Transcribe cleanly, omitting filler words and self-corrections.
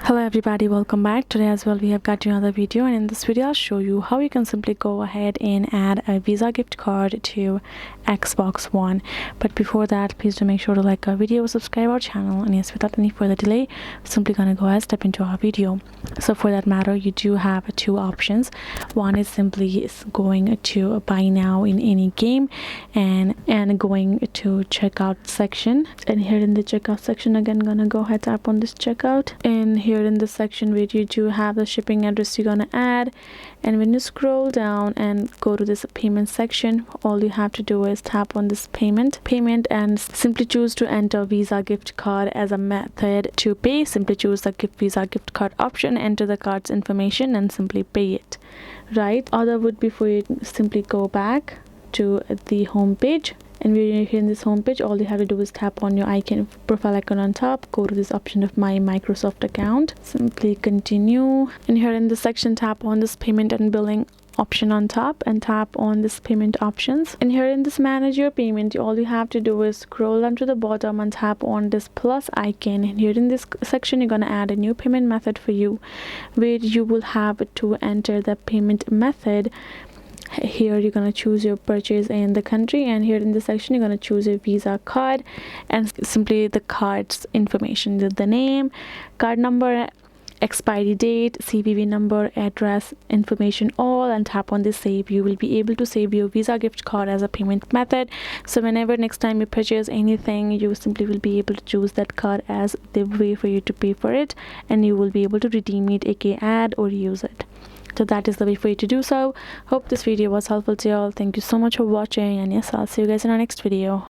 Hello everybody, welcome back. Today as well we have got another video, and in this video I'll show you how you can simply go ahead and add a Visa gift card to Xbox One. But before that, please do make sure to like our video, subscribe our channel, and yes, without any further delay, we're simply gonna go ahead and step into our video. So for that matter, you do have two options. One is simply going to buy now in any game and going to checkout section, and here in the checkout section, again gonna go ahead tap on this checkout, and here in this section where you do have the shipping address you're gonna add, and when you scroll down and go to this payment section, all you have to do is tap on this payment and simply choose to enter Visa gift card as a method to pay. Simply choose the Visa gift card option, enter the card's information, and simply pay it. Right, other would be for you to simply go back to the home page, and when you're here in this home page, all you have to do is tap on your profile icon on top, go to this option of my Microsoft account, simply continue, and here in this section tap on this payment and billing option on top and tap on this payment options, and here in this manage your payment, all you have to do is scroll down to the bottom and tap on this plus icon, and here in this section you're gonna add a new payment method for you, where you will have to enter the payment method. Here you're gonna choose your purchase and the country, and here in this section you're gonna choose your Visa card and simply the card's information, the name, card number, expiry date, CVV number, address information, all, and tap on this save. You will be able to save your Visa gift card as a payment method, so whenever next time you purchase anything, you simply will be able to choose that card as the way for you to pay for it, and you will be able to redeem it, aka add or use it. So that is the way for you to do so. Hope this video was helpful to you all. Thank you so much for watching, and yes, I'll see you guys in our next video.